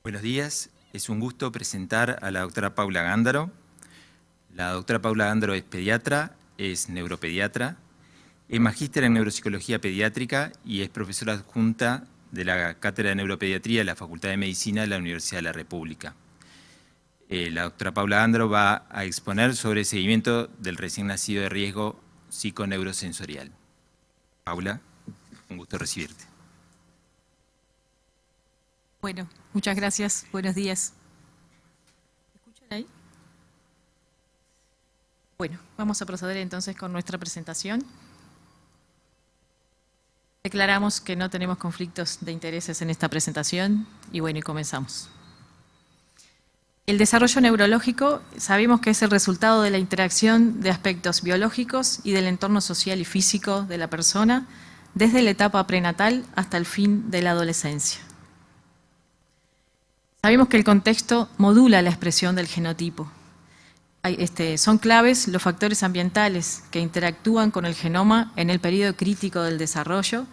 Buenos días, es un gusto presentar a la doctora Paula Gándaro. La doctora Paula Gándaro es pediatra, es neuropediatra, es magíster en neuropsicología pediátrica y es profesora adjunta de la Cátedra de Neuropediatría de la Facultad de Medicina de la Universidad de la República. La doctora Paula Gándaro va a exponer sobre el seguimiento del recién nacido de riesgo psiconeurosensorial. Paula, un gusto recibirte. Bueno, muchas gracias. Buenos días. ¿Me escuchan ahí? Bueno, vamos a proceder entonces con nuestra presentación. Declaramos que no tenemos conflictos de intereses en esta presentación y bueno, y comenzamos. El desarrollo neurológico sabemos que es el resultado de la interacción de aspectos biológicos y del entorno social y físico de la persona desde la etapa prenatal hasta el fin de la adolescencia. Sabemos que el contexto modula la expresión del genotipo. Son claves los factores ambientales que interactúan con el genoma en el periodo crítico del desarrollo,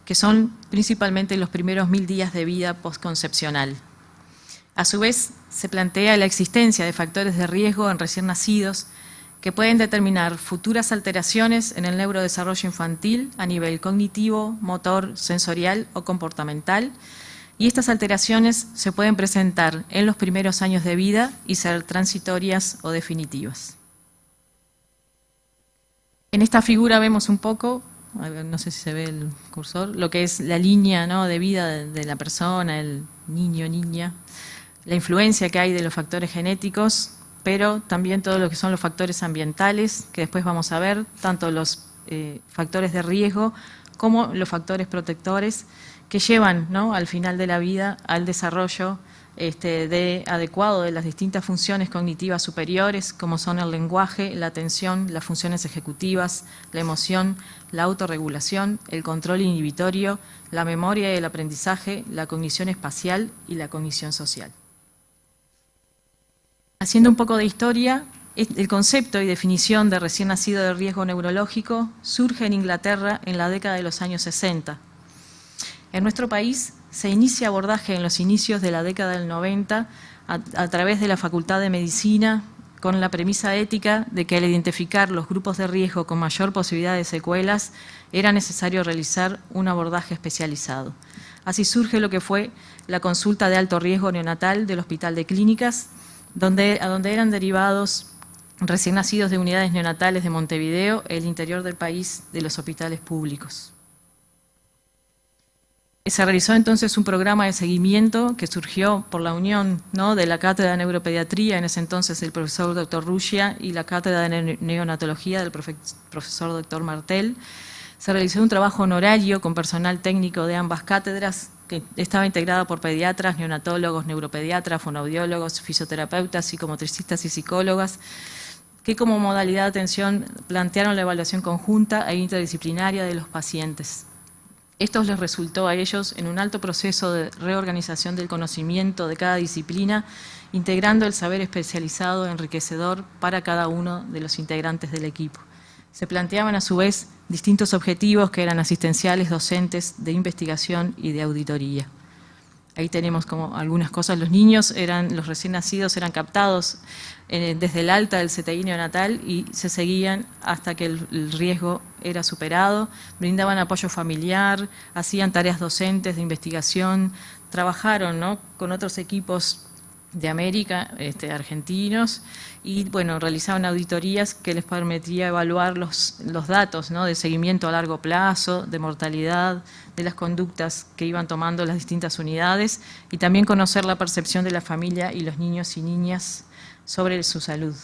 que son principalmente los primeros 1000 días de vida postconcepcional. A su vez, se plantea la existencia de factores de riesgo en recién nacidos que pueden determinar futuras alteraciones en el neurodesarrollo infantil a nivel cognitivo, motor, sensorial o comportamental, y estas alteraciones se pueden presentar en los primeros años de vida y ser transitorias o definitivas. En esta figura vemos un poco, no sé si se ve el cursor, lo que es la línea, ¿no?, de vida de la persona, el niño, niña, la influencia que hay de los factores genéticos, pero también todo lo que son los factores ambientales, que después vamos a ver, tanto los factores de riesgo como los factores protectores, que llevan, ¿no?, al final de la vida al desarrollo adecuado de las distintas funciones cognitivas superiores, como son el lenguaje, la atención, las funciones ejecutivas, la emoción, la autorregulación, el control inhibitorio, la memoria y el aprendizaje, la cognición espacial y la cognición social. Haciendo un poco de historia, el concepto y definición de recién nacido de riesgo neurológico surge en Inglaterra en la década de los años 60. En nuestro país se inicia abordaje en los inicios de la década del 90 a través de la Facultad de Medicina con la premisa ética de que al identificar los grupos de riesgo con mayor posibilidad de secuelas era necesario realizar un abordaje especializado. Así surge lo que fue la consulta de alto riesgo neonatal del Hospital de Clínicas, a donde eran derivados recién nacidos de unidades neonatales de Montevideo, el interior del país, de los hospitales públicos. Se realizó entonces un programa de seguimiento que surgió por la unión, ¿no?, de la Cátedra de Neuropediatría, en ese entonces el profesor Dr. Rusia, y la Cátedra de Neonatología del profesor Dr. Martel. Se realizó un trabajo honorario con personal técnico de ambas cátedras, que estaba integrada por pediatras, neonatólogos, neuropediatras, fonoaudiólogos, fisioterapeutas, psicomotricistas y psicólogas, que como modalidad de atención plantearon la evaluación conjunta e interdisciplinaria de los pacientes. Esto les resultó a ellos en un alto proceso de reorganización del conocimiento de cada disciplina, integrando el saber especializado enriquecedor para cada uno de los integrantes del equipo. Se planteaban a su vez distintos objetivos que eran asistenciales, docentes, de investigación y de auditoría. Ahí tenemos como algunas cosas. Los niños, los recién nacidos, eran captados desde el alta del CTI neonatal y se seguían hasta que el riesgo era superado. Brindaban apoyo familiar, hacían tareas docentes de investigación, trabajaron, ¿no?, con otros equipos de América, argentinos, y bueno, realizaban auditorías que les permitía evaluar los datos, ¿no?, de seguimiento a largo plazo, de mortalidad, de las conductas que iban tomando las distintas unidades, y también conocer la percepción de la familia y los niños y niñas sobre su salud.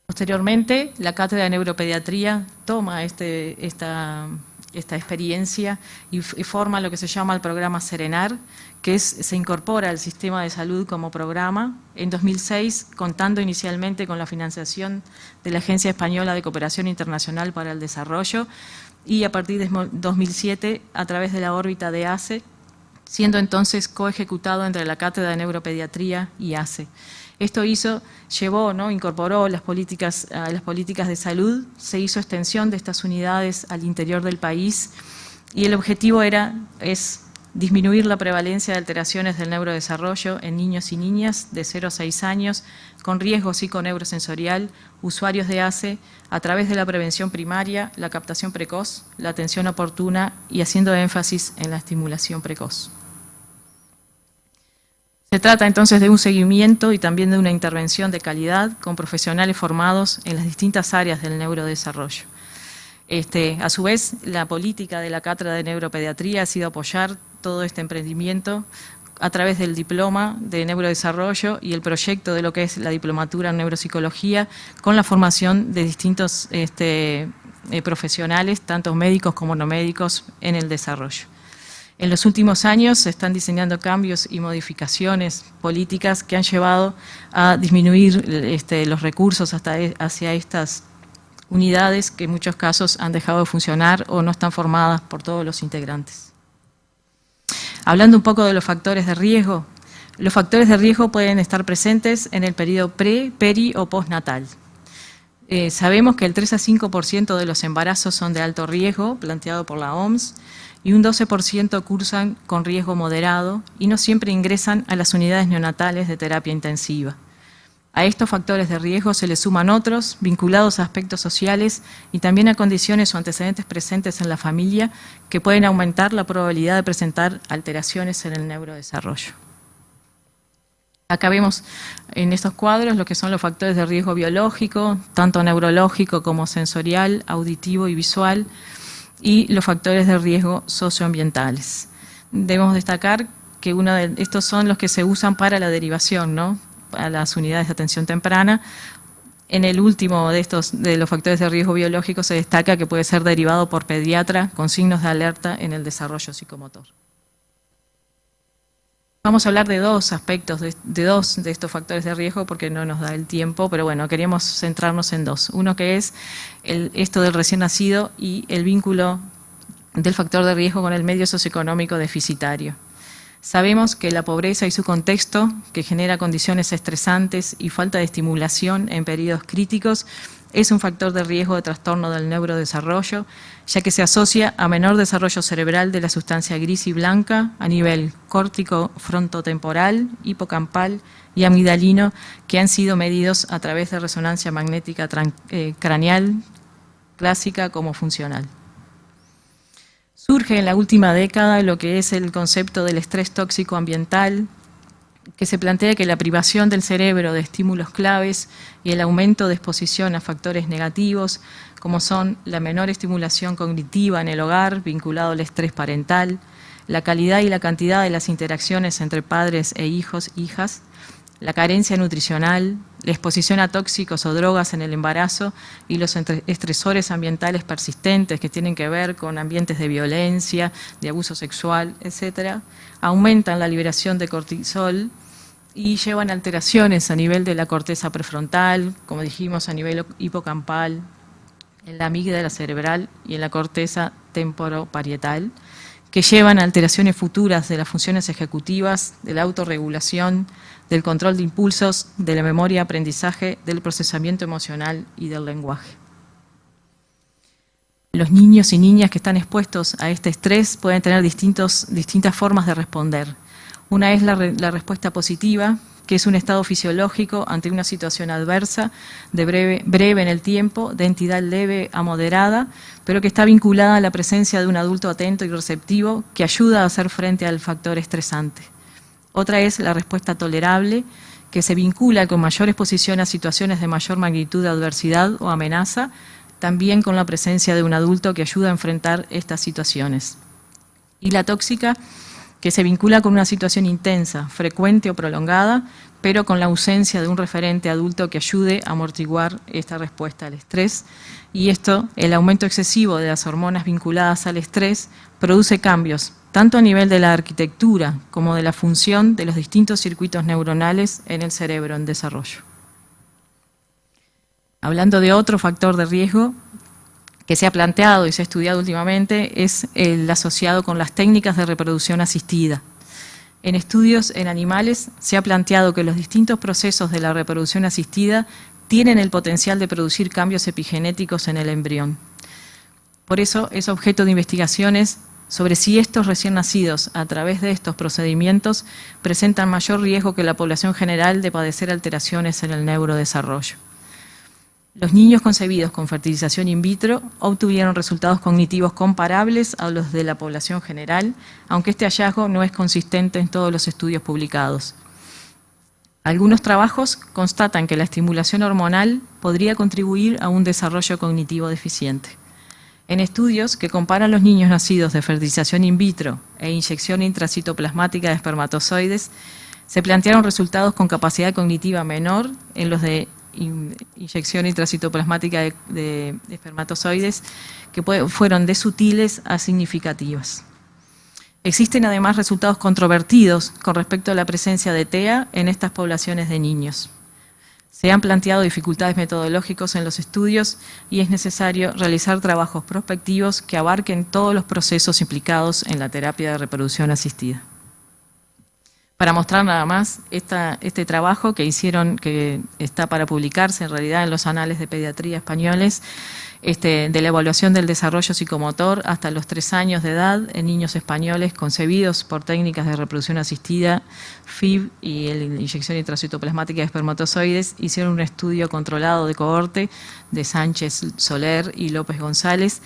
Posteriormente, la Cátedra de Neuropediatría toma esta experiencia y forma lo que se llama el programa Serenar, que se incorpora al sistema de salud como programa en 2006, contando inicialmente con la financiación de la Agencia Española de Cooperación Internacional para el Desarrollo y a partir de 2007 a través de la órbita de ACE, siendo entonces coejecutado entre la Cátedra de Neuropediatría y ACE. Esto incorporó a las políticas de salud, se hizo extensión de estas unidades al interior del país y el objetivo es disminuir la prevalencia de alteraciones del neurodesarrollo en niños y niñas de 0 a 6 años con riesgo psiconeurosensorial, usuarios de ACE, a través de la prevención primaria, la captación precoz, la atención oportuna y haciendo énfasis en la estimulación precoz. Se trata entonces de un seguimiento y también de una intervención de calidad con profesionales formados en las distintas áreas del neurodesarrollo. A su vez, la política de la Cátedra de Neuropediatría ha sido apoyar todo este emprendimiento a través del diploma de neurodesarrollo y el proyecto de lo que es la diplomatura en neuropsicología con la formación de distintos profesionales, tanto médicos como no médicos, en el desarrollo. En los últimos años se están diseñando cambios y modificaciones políticas que han llevado a disminuir los recursos hacia estas unidades que en muchos casos han dejado de funcionar o no están formadas por todos los integrantes. Hablando un poco de los factores de riesgo, los factores de riesgo pueden estar presentes en el periodo pre, peri o postnatal. Sabemos que el 3 a 5% de los embarazos son de alto riesgo, planteado por la OMS, y un 12% cursan con riesgo moderado y no siempre ingresan a las unidades neonatales de terapia intensiva. A estos factores de riesgo se les suman otros vinculados a aspectos sociales y también a condiciones o antecedentes presentes en la familia que pueden aumentar la probabilidad de presentar alteraciones en el neurodesarrollo. Acá vemos en estos cuadros lo que son los factores de riesgo biológico, tanto neurológico como sensorial, auditivo y visual, y los factores de riesgo socioambientales. Debemos destacar que uno de estos son los que se usan para la derivación, ¿no?, a las unidades de atención temprana. En el último de los factores de riesgo biológico se destaca que puede ser derivado por pediatra con signos de alerta en el desarrollo psicomotor. Vamos a hablar de dos aspectos, de dos de estos factores de riesgo porque no nos da el tiempo, pero bueno, queríamos centrarnos en dos. Uno que es esto del recién nacido y el vínculo del factor de riesgo con el medio socioeconómico deficitario. Sabemos que la pobreza y su contexto, que genera condiciones estresantes y falta de estimulación en periodos críticos, es un factor de riesgo de trastorno del neurodesarrollo, ya que se asocia a menor desarrollo cerebral de la sustancia gris y blanca a nivel córtico frontotemporal, hipocampal y amigdalino, que han sido medidos a través de resonancia magnética craneal clásica como funcional. Surge en la última década lo que es el concepto del estrés tóxico ambiental, que se plantea que la privación del cerebro de estímulos claves y el aumento de exposición a factores negativos, como son la menor estimulación cognitiva en el hogar vinculado al estrés parental, la calidad y la cantidad de las interacciones entre padres e hijos, hijas, la carencia nutricional, la exposición a tóxicos o drogas en el embarazo y los estresores ambientales persistentes que tienen que ver con ambientes de violencia, de abuso sexual, etc., aumentan la liberación de cortisol y llevan alteraciones a nivel de la corteza prefrontal, como dijimos, a nivel hipocampal, en la amígdala cerebral y en la corteza temporoparietal, que llevan a alteraciones futuras de las funciones ejecutivas, de la autorregulación, del control de impulsos, de la memoria, aprendizaje, del procesamiento emocional y del lenguaje. Los niños y niñas que están expuestos a este estrés pueden tener distintas formas de responder. Una es la respuesta positiva, que es un estado fisiológico ante una situación adversa, de breve en el tiempo, de entidad leve a moderada, pero que está vinculada a la presencia de un adulto atento y receptivo que ayuda a hacer frente al factor estresante. Otra es la respuesta tolerable, que se vincula con mayor exposición a situaciones de mayor magnitud de adversidad o amenaza, también con la presencia de un adulto que ayuda a enfrentar estas situaciones. Y la tóxica, que se vincula con una situación intensa, frecuente o prolongada, pero con la ausencia de un referente adulto que ayude a amortiguar esta respuesta al estrés. Y esto, el aumento excesivo de las hormonas vinculadas al estrés, produce cambios, tanto a nivel de la arquitectura como de la función de los distintos circuitos neuronales en el cerebro en desarrollo. Hablando de otro factor de riesgo que se ha planteado y se ha estudiado últimamente, es el asociado con las técnicas de reproducción asistida. En estudios en animales se ha planteado que los distintos procesos de la reproducción asistida tienen el potencial de producir cambios epigenéticos en el embrión. Por eso es objeto de investigaciones sobre si estos recién nacidos, a través de estos procedimientos, presentan mayor riesgo que la población general de padecer alteraciones en el neurodesarrollo. Los niños concebidos con fertilización in vitro obtuvieron resultados cognitivos comparables a los de la población general, aunque este hallazgo no es consistente en todos los estudios publicados. Algunos trabajos constatan que la estimulación hormonal podría contribuir a un desarrollo cognitivo deficiente. En estudios que comparan los niños nacidos de fertilización in vitro e inyección intracitoplasmática de espermatozoides, se plantearon resultados con capacidad cognitiva menor en los de inyección intracitoplasmática de espermatozoides, que fueron de sutiles a significativas. Existen además resultados controvertidos con respecto a la presencia de TEA en estas poblaciones de niños. Se han planteado dificultades metodológicas en los estudios y es necesario realizar trabajos prospectivos que abarquen todos los procesos implicados en la terapia de reproducción asistida. Para mostrar nada más este trabajo que hicieron, que está para publicarse en realidad en los anales de pediatría españoles, de la evaluación del desarrollo psicomotor hasta los 3 años de edad en niños españoles concebidos por técnicas de reproducción asistida, FIV y la inyección intracitoplasmática de espermatozoides, hicieron un estudio controlado de cohorte de Sánchez Soler y López González.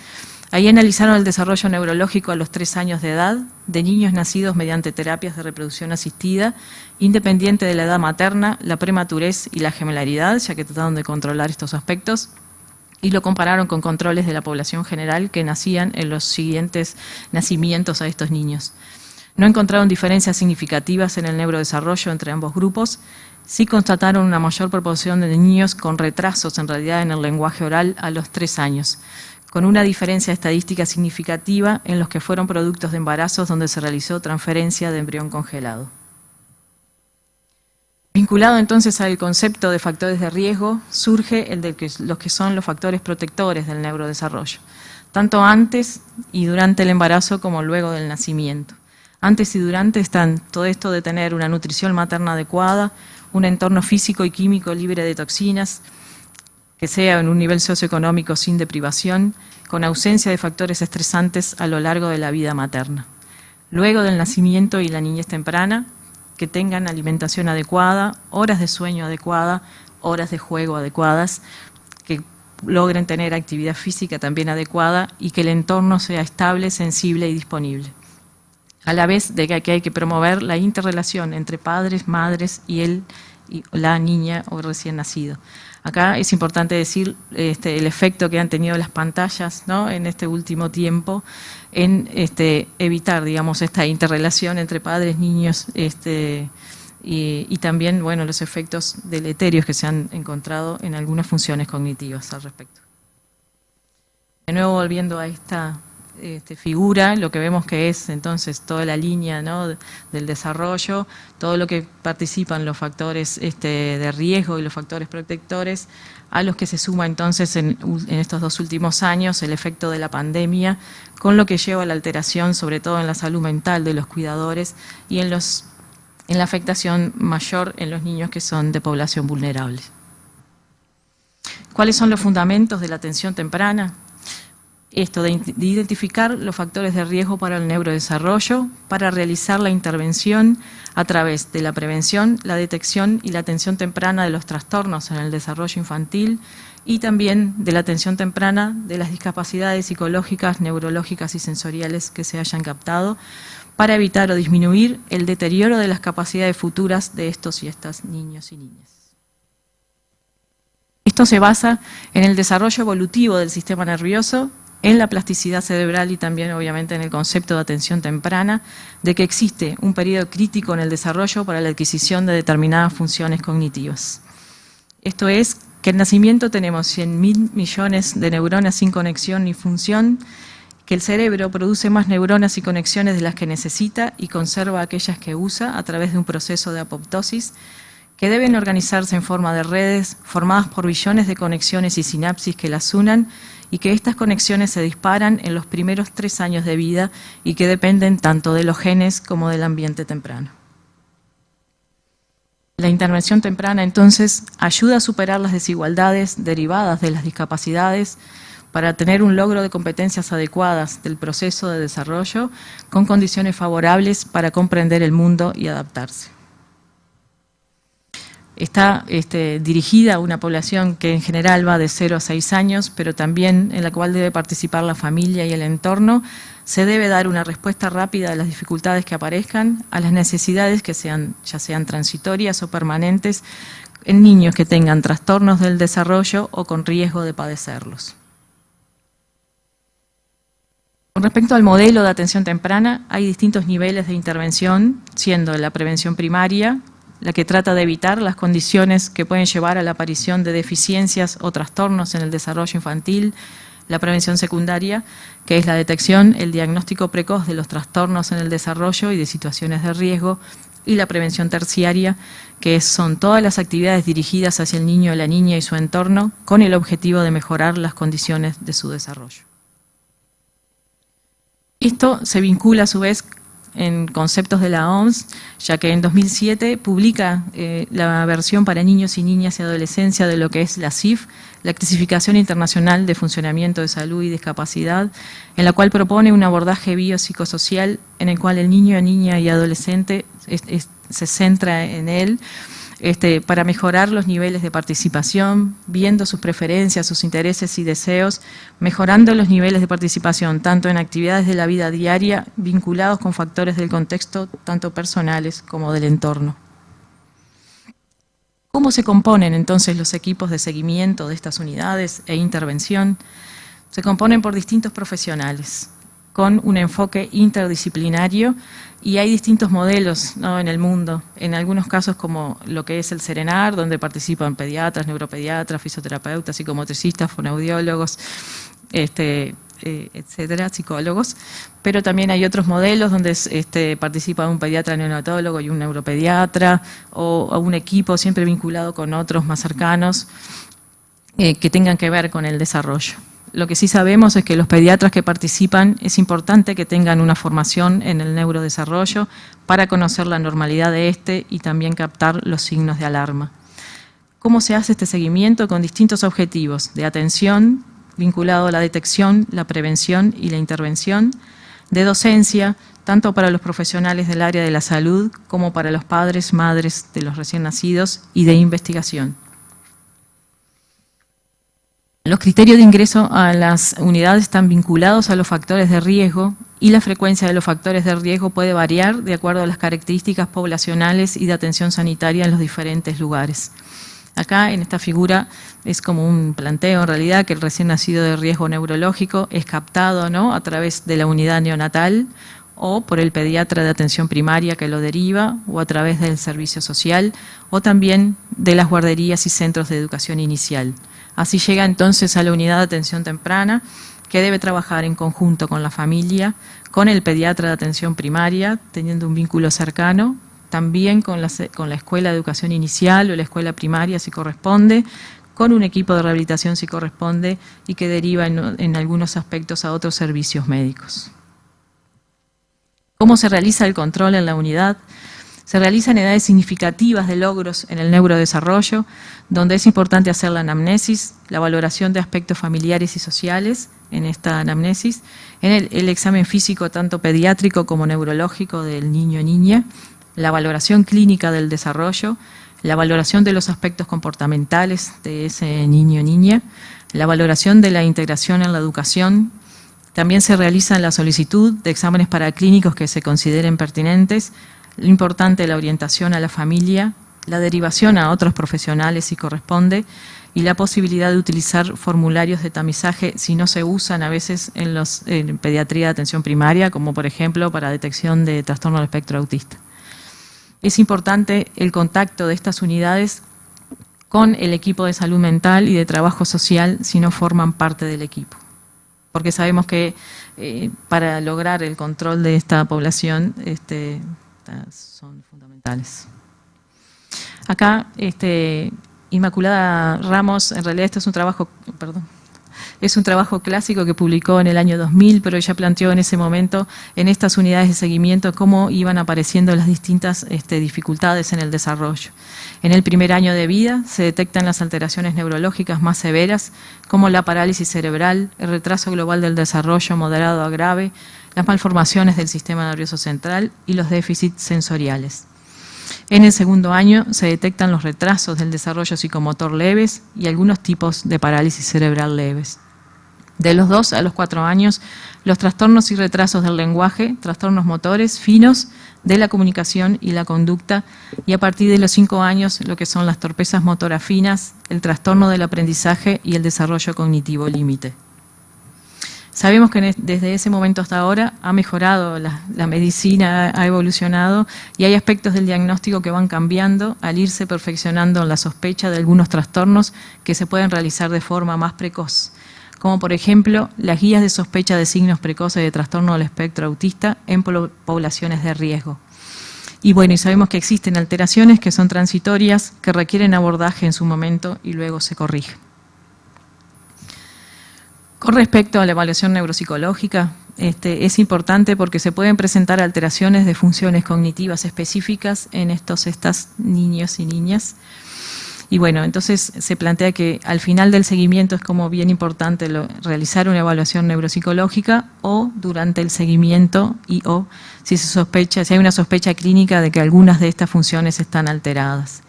Ahí analizaron el desarrollo neurológico a los 3 años de edad de niños nacidos mediante terapias de reproducción asistida, independiente de la edad materna, la prematurez y la gemelaridad, ya que trataron de controlar estos aspectos, y lo compararon con controles de la población general que nacían en los siguientes nacimientos a estos niños. No encontraron diferencias significativas en el neurodesarrollo entre ambos grupos, sí constataron una mayor proporción de niños con retrasos en realidad en el lenguaje oral a los 3 años, con una diferencia estadística significativa en los que fueron productos de embarazos donde se realizó transferencia de embrión congelado. Vinculado entonces al concepto de factores de riesgo, surge el de los que son los factores protectores del neurodesarrollo, tanto antes y durante el embarazo como luego del nacimiento. Antes y durante están todo esto de tener una nutrición materna adecuada, un entorno físico y químico libre de toxinas, que sea en un nivel socioeconómico sin deprivación, con ausencia de factores estresantes a lo largo de la vida materna. Luego del nacimiento y la niñez temprana, que tengan alimentación adecuada, horas de sueño adecuada, horas de juego adecuadas, que logren tener actividad física también adecuada y que el entorno sea estable, sensible y disponible. A la vez de que aquí hay que promover la interrelación entre padres, madres y la niña o recién nacido. Acá es importante decir el efecto que han tenido las pantallas, ¿no?, en este último tiempo en evitar, digamos, esta interrelación entre padres, niños y también, bueno, los efectos deleterios que se han encontrado en algunas funciones cognitivas al respecto. De nuevo, volviendo a esta figura, lo que vemos que es entonces toda la línea, ¿no?, del desarrollo, todo lo que participan los factores de riesgo y los factores protectores, a los que se suma entonces en estos 2 últimos años el efecto de la pandemia, con lo que lleva a la alteración sobre todo en la salud mental de los cuidadores y en la afectación mayor en los niños que son de población vulnerable. ¿Cuáles son los fundamentos de la atención temprana? Esto de identificar los factores de riesgo para el neurodesarrollo, para realizar la intervención a través de la prevención, la detección y la atención temprana de los trastornos en el desarrollo infantil y también de la atención temprana de las discapacidades psicológicas, neurológicas y sensoriales que se hayan captado, para evitar o disminuir el deterioro de las capacidades futuras de estos y estas niños y niñas. Esto se basa en el desarrollo evolutivo del sistema nervioso, en la plasticidad cerebral y también obviamente en el concepto de atención temprana, de que existe un periodo crítico en el desarrollo para la adquisición de determinadas funciones cognitivas. Esto es que en nacimiento tenemos 100.000 millones de neuronas sin conexión ni función, que el cerebro produce más neuronas y conexiones de las que necesita y conserva aquellas que usa a través de un proceso de apoptosis, que deben organizarse en forma de redes formadas por billones de conexiones y sinapsis que las unan y que estas conexiones se disparan en los primeros 3 años de vida y que dependen tanto de los genes como del ambiente temprano. La intervención temprana, entonces, ayuda a superar las desigualdades derivadas de las discapacidades, para tener un logro de competencias adecuadas del proceso de desarrollo con condiciones favorables para comprender el mundo y adaptarse. Está dirigida a una población que en general va de 0 a 6 años, pero también en la cual debe participar la familia y el entorno. Se debe dar una respuesta rápida a las dificultades que aparezcan, a las necesidades que sean, ya sean transitorias o permanentes, en niños que tengan trastornos del desarrollo o con riesgo de padecerlos. Con respecto al modelo de atención temprana, hay distintos niveles de intervención, siendo la prevención primaria, la que trata de evitar las condiciones que pueden llevar a la aparición de deficiencias o trastornos en el desarrollo infantil, la prevención secundaria, que es la detección, el diagnóstico precoz de los trastornos en el desarrollo y de situaciones de riesgo, y la prevención terciaria, que son todas las actividades dirigidas hacia el niño, la niña y su entorno, con el objetivo de mejorar las condiciones de su desarrollo. Esto se vincula a su vez en conceptos de la OMS, ya que en 2007 publica la versión para niños y niñas y adolescencia de lo que es la CIF, la Clasificación Internacional de Funcionamiento de Salud y Discapacidad, en la cual propone un abordaje biopsicosocial en el cual el niño, niña y adolescente se centra en él, para mejorar los niveles de participación, viendo sus preferencias, sus intereses y deseos, mejorando los niveles de participación tanto en actividades de la vida diaria vinculados con factores del contexto tanto personales como del entorno. ¿Cómo se componen entonces los equipos de seguimiento de estas unidades e intervención? Se componen por distintos profesionales, con un enfoque interdisciplinario, y hay distintos modelos, ¿no?, en el mundo, en algunos casos como lo que es el Serenar, donde participan pediatras, neuropediatras, fisioterapeutas, psicomotricistas, fonoaudiólogos, etcétera, psicólogos, pero también hay otros modelos donde participa un pediatra neonatólogo y un neuropediatra, o un equipo siempre vinculado con otros más cercanos que tengan que ver con el desarrollo. Lo que sí sabemos es que los pediatras que participan es importante que tengan una formación en el neurodesarrollo para conocer la normalidad de y también captar los signos de alarma. ¿Cómo se hace este seguimiento? Con distintos objetivos de atención, vinculado a la detección, la prevención y la intervención, de docencia, tanto para los profesionales del área de la salud como para los padres, madres de los recién nacidos, y de investigación. Los criterios de ingreso a las unidades están vinculados a los factores de riesgo, y la frecuencia de los factores de riesgo puede variar de acuerdo a las características poblacionales y de atención sanitaria en los diferentes lugares. Acá en esta figura es como un planteo en realidad que el recién nacido de riesgo neurológico es captado, ¿no?, a través de la unidad neonatal o por el pediatra de atención primaria que lo deriva, o a través del servicio social, o también de las guarderías y centros de educación inicial. Así llega entonces a la unidad de atención temprana, que debe trabajar en conjunto con la familia, con el pediatra de atención primaria, teniendo un vínculo cercano, también con la escuela de educación inicial o la escuela primaria si corresponde, con un equipo de rehabilitación si corresponde, y que deriva en algunos aspectos a otros servicios médicos. ¿Cómo se realiza el control en la unidad? Se realizan edades significativas de logros en el neurodesarrollo, donde es importante hacer la anamnesis, la valoración de aspectos familiares y sociales en esta anamnesis, en el examen físico tanto pediátrico como neurológico del niño o niña, la valoración clínica del desarrollo, la valoración de los aspectos comportamentales de ese niño o niña, la valoración de la integración en la educación. También se realiza la solicitud de exámenes paraclínicos que se consideren pertinentes, lo importante, la orientación a la familia, la derivación a otros profesionales si corresponde, y la posibilidad de utilizar formularios de tamizaje si no se usan a veces en pediatría de atención primaria, como por ejemplo para detección de trastorno del espectro autista. Es importante el contacto de estas unidades con el equipo de salud mental y de trabajo social si no forman parte del equipo, porque sabemos que para lograr el control de esta población son fundamentales. Acá, Inmaculada Ramos, en realidad esto es un trabajo, Es un trabajo clásico que publicó en el año 2000, pero ella planteó en ese momento, en estas unidades de seguimiento, cómo iban apareciendo las distintas dificultades en el desarrollo. En el primer año de vida se detectan las alteraciones neurológicas más severas, como la parálisis cerebral, el retraso global del desarrollo moderado a grave, las malformaciones del sistema nervioso central y los déficits sensoriales. En el segundo año se detectan los retrasos del desarrollo psicomotor leves y algunos tipos de parálisis cerebral leves. De los 2 a los 4 años, los trastornos y retrasos del lenguaje, trastornos motores finos, de la comunicación y la conducta, y a partir de los 5 años, lo que son las torpezas motoras finas, el trastorno del aprendizaje y el desarrollo cognitivo límite. Sabemos que desde ese momento hasta ahora ha mejorado la medicina, ha evolucionado y hay aspectos del diagnóstico que van cambiando al irse perfeccionando la sospecha de algunos trastornos que se pueden realizar de forma más precoz, como por ejemplo las guías de sospecha de signos precoces de trastorno del espectro autista en poblaciones de riesgo. Y bueno, y sabemos que existen alteraciones que son transitorias, que requieren abordaje en su momento y luego se corrigen. Con respecto a la evaluación neuropsicológica, es importante porque se pueden presentar alteraciones de funciones cognitivas específicas en estas niños y niñas. Y bueno, entonces se plantea que al final del seguimiento es como bien importante realizar una evaluación neuropsicológica o durante el seguimiento o si hay una sospecha clínica de que algunas de estas funciones están alteradas.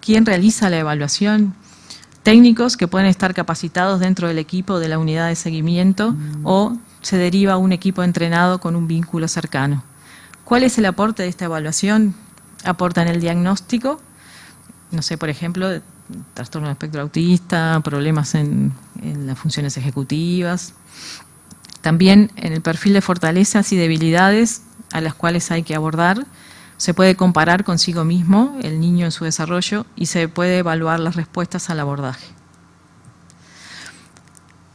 ¿Quién realiza la evaluación? Técnicos que pueden estar capacitados dentro del equipo de la unidad de seguimiento o se deriva a un equipo entrenado con un vínculo cercano. ¿Cuál es el aporte de esta evaluación? Aporta en el diagnóstico, no sé, por ejemplo, trastorno del espectro autista, problemas en las funciones ejecutivas. También en el perfil de fortalezas y debilidades a las cuales hay que abordar. Se puede comparar consigo mismo, el niño en su desarrollo, y se puede evaluar las respuestas al abordaje.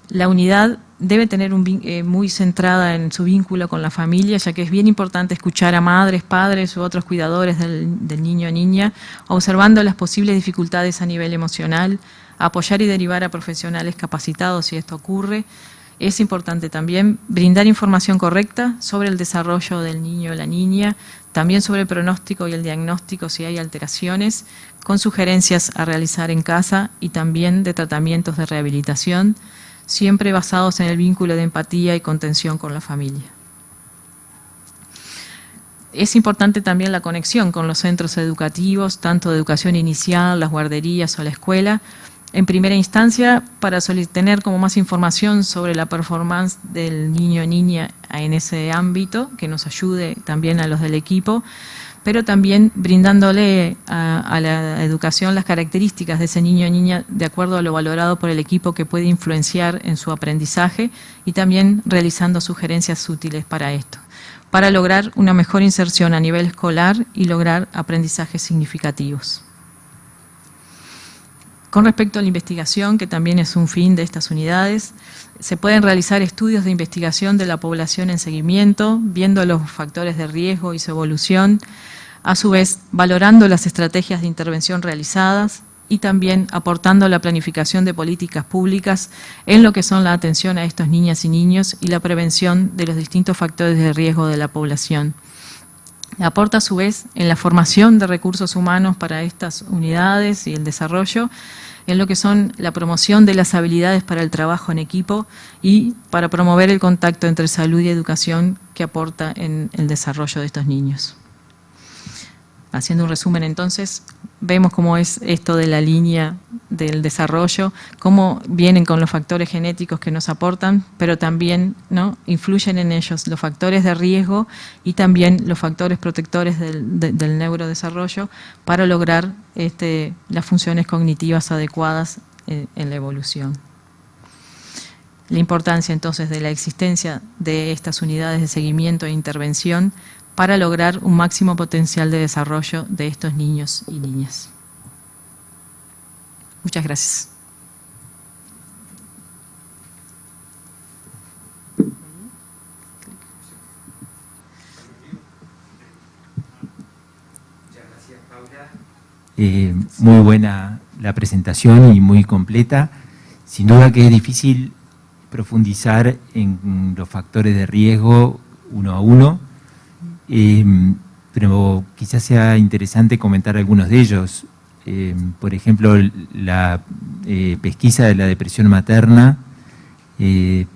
La unidad debe tener muy centrada en su vínculo con la familia, ya que es bien importante escuchar a madres, padres u otros cuidadores del niño o niña, observando las posibles dificultades a nivel emocional, apoyar y derivar a profesionales capacitados si esto ocurre. Es importante también brindar información correcta sobre el desarrollo del niño o la niña, también sobre el pronóstico y el diagnóstico si hay alteraciones, con sugerencias a realizar en casa y también de tratamientos de rehabilitación, siempre basados en el vínculo de empatía y contención con la familia. Es importante también la conexión con los centros educativos, tanto de educación inicial, las guarderías o la escuela, en primera instancia para tener como más información sobre la performance del niño o niña en ese ámbito, que nos ayude también a los del equipo, pero también brindándole a la educación las características de ese niño o niña de acuerdo a lo valorado por el equipo que puede influenciar en su aprendizaje y también realizando sugerencias útiles para esto, para lograr una mejor inserción a nivel escolar y lograr aprendizajes significativos. Con respecto a la investigación, que también es un fin de estas unidades, se pueden realizar estudios de investigación de la población en seguimiento, viendo los factores de riesgo y su evolución, a su vez valorando las estrategias de intervención realizadas y también aportando la planificación de políticas públicas en lo que son la atención a estos niñas y niños y la prevención de los distintos factores de riesgo de la población. Aporta a su vez en la formación de recursos humanos para estas unidades y el desarrollo, en lo que son la promoción de las habilidades para el trabajo en equipo y para promover el contacto entre salud y educación que aporta en el desarrollo de estos niños. Haciendo un resumen entonces, vemos cómo es esto de la línea del desarrollo, cómo vienen con los factores genéticos que nos aportan, pero también influyen en ellos los factores de riesgo y también los factores protectores del neurodesarrollo para lograr las funciones cognitivas adecuadas en la evolución. La importancia entonces de la existencia de estas unidades de seguimiento e intervención para lograr un máximo potencial de desarrollo de estos niños y niñas. Muchas gracias. Muchas gracias, Paula. Muy buena la presentación y muy completa. Sin duda que es difícil profundizar en los factores de riesgo uno a uno, pero quizás sea interesante comentar algunos de ellos. Por ejemplo, la pesquisa de la depresión materna, que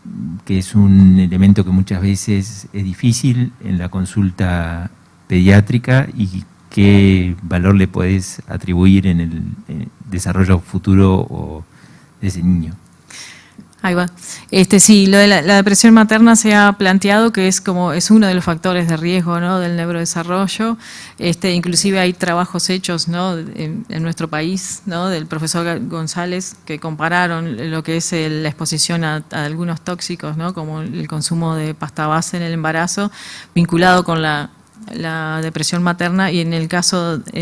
es un elemento que muchas veces es difícil en la consulta pediátrica y qué valor le podés atribuir en el desarrollo futuro de ese niño. Ahí va. Sí, lo de la depresión materna se ha planteado que es uno de los factores de riesgo, ¿no?, del neurodesarrollo. Inclusive hay trabajos hechos, ¿no?, en nuestro país, ¿no?, del profesor González, que compararon lo que es la exposición a algunos tóxicos, ¿no?, como el consumo de pasta base en el embarazo, vinculado con la depresión materna, y en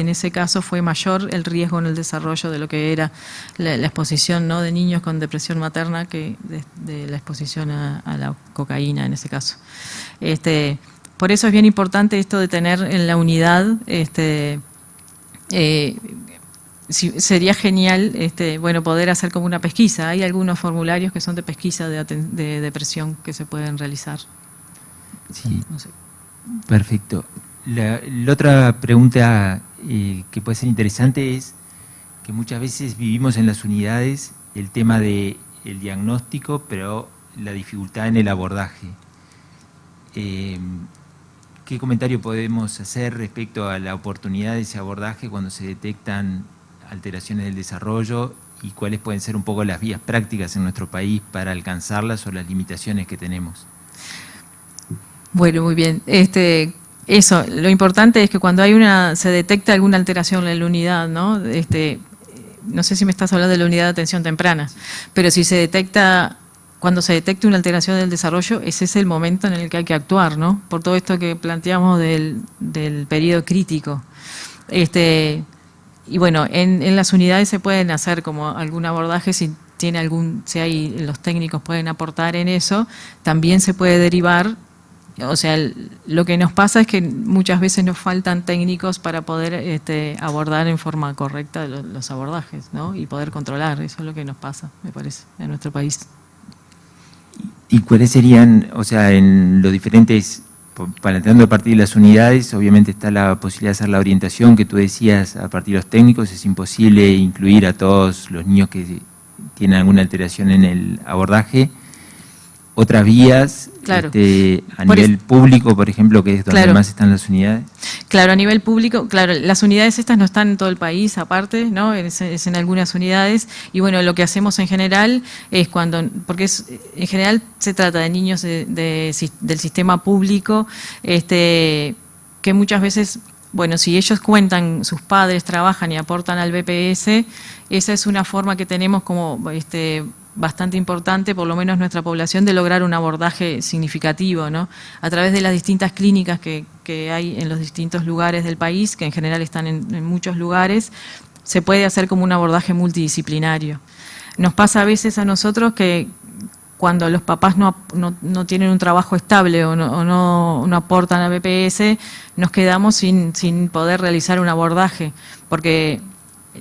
ese caso fue mayor el riesgo en el desarrollo de lo que era la exposición, ¿no?, de niños con depresión materna que de la exposición a la cocaína en ese caso. Por eso es bien importante esto de tener en la unidad, sería genial poder hacer como una pesquisa. Hay algunos formularios que son de pesquisa de depresión que se pueden realizar. Sí. No sé. Perfecto. La otra pregunta que puede ser interesante es que muchas veces vivimos en las unidades el tema del diagnóstico, pero la dificultad en el abordaje. ¿Qué comentario podemos hacer respecto a la oportunidad de ese abordaje cuando se detectan alteraciones del desarrollo y cuáles pueden ser un poco las vías prácticas en nuestro país para alcanzarlas o las limitaciones que tenemos? Bueno, muy bien. Lo importante es que cuando se detecta alguna alteración en la unidad, ¿no? No sé si me estás hablando de la unidad de atención temprana, pero si cuando se detecta una alteración del desarrollo, ese es el momento en el que hay que actuar, ¿no? Por todo esto que planteamos del periodo crítico. Y bueno, en las unidades se pueden hacer como algún abordaje, si los técnicos pueden aportar en eso, también se puede derivar. O sea, lo que nos pasa es que muchas veces nos faltan técnicos para poder abordar en forma correcta los abordajes, ¿no? Y poder controlar. Eso es lo que nos pasa, me parece, en nuestro país. ¿Y cuáles serían, o sea, en los diferentes, planteando a partir de las unidades, obviamente está la posibilidad de hacer la orientación que tú decías a partir de los técnicos? Es imposible incluir a todos los niños que tienen alguna alteración en el abordaje. Otras vías, claro. A nivel público, por ejemplo, que es donde claro. más están las unidades. Claro, a nivel público, claro, las unidades estas no están en todo el país, aparte, ¿no? Es en algunas unidades. Y bueno, lo que hacemos en general es porque en general se trata de niños del sistema público, que muchas veces, bueno, si ellos cuentan, sus padres trabajan y aportan al BPS, esa es una forma que tenemos como bastante importante, por lo menos nuestra población, de lograr un abordaje significativo, ¿no? A través de las distintas clínicas que hay en los distintos lugares del país, que en general están en muchos lugares, se puede hacer como un abordaje multidisciplinario. Nos pasa a veces a nosotros que cuando los papás no tienen un trabajo estable o no aportan a BPS, nos quedamos sin poder realizar un abordaje, porque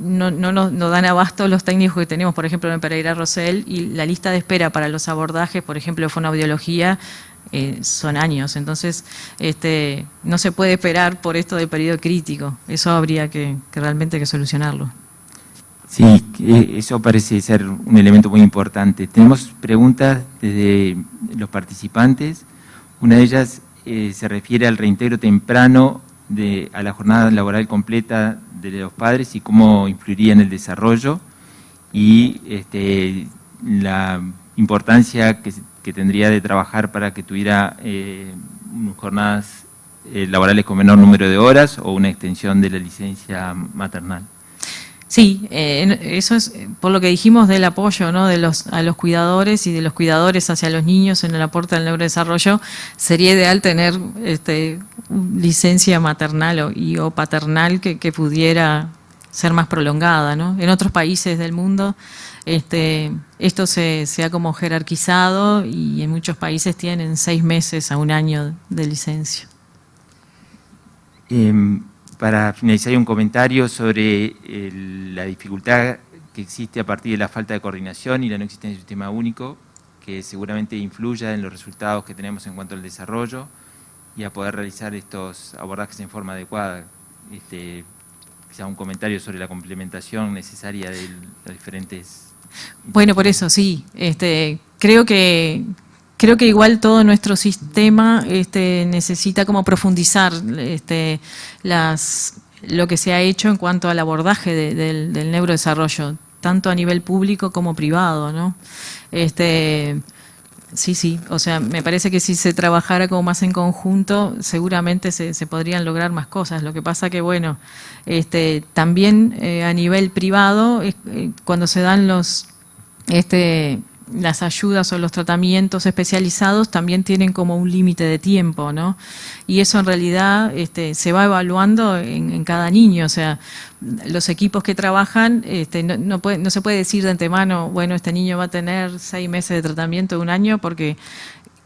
no dan abasto los técnicos que tenemos, por ejemplo, en Pereira Rosell, y la lista de espera para los abordajes, por ejemplo, de fonoaudiología, son años. Entonces, no se puede esperar por esto del periodo crítico. Eso habría que realmente solucionarlo. Sí, eso parece ser un elemento muy importante. Tenemos preguntas desde los participantes. Una de ellas se refiere al reintegro temprano a la jornada laboral completa de los padres y cómo influiría en el desarrollo y la importancia que tendría de trabajar para que tuviera jornadas laborales con menor número de horas o una extensión de la licencia maternal. Sí, eso es por lo que dijimos del apoyo, ¿no?, a los cuidadores y de los cuidadores hacia los niños en el aporte al neurodesarrollo. Sería ideal tener licencia maternal o paternal que pudiera ser más prolongada, ¿no? En otros países del mundo esto se ha como jerarquizado y en muchos países tienen 6 meses a 1 año de licencia. Para finalizar, un comentario sobre la dificultad que existe a partir de la falta de coordinación y la no existencia de un sistema único, que seguramente influya en los resultados que tenemos en cuanto al desarrollo y a poder realizar estos abordajes en forma adecuada. Quizá un comentario sobre la complementación necesaria de los diferentes... Bueno, por eso sí. Creo que igual todo nuestro sistema necesita como profundizar lo que se ha hecho en cuanto al abordaje del neurodesarrollo, tanto a nivel público como privado, ¿no? Sí, o sea, me parece que si se trabajara como más en conjunto, seguramente se podrían lograr más cosas. Lo que pasa que, bueno, también a nivel privado, cuando se dan las ayudas o los tratamientos especializados también tienen como un límite de tiempo, ¿no? Y eso en realidad se va evaluando en cada niño, o sea, los equipos que trabajan, no se puede decir de antemano, bueno, este niño va a tener 6 meses de tratamiento de 1 año, porque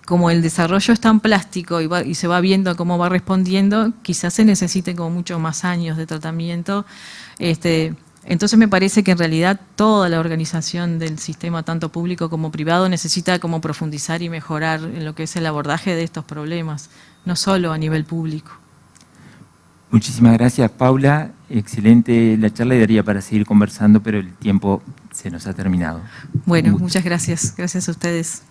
como el desarrollo es tan plástico y se va viendo cómo va respondiendo, quizás se necesiten como muchos más años de tratamiento. Entonces me parece que en realidad toda la organización del sistema, tanto público como privado, necesita como profundizar y mejorar en lo que es el abordaje de estos problemas, no solo a nivel público. Muchísimas gracias, Paula. Excelente la charla y daría para seguir conversando, pero el tiempo se nos ha terminado. Bueno, muchas gracias. Gracias a ustedes.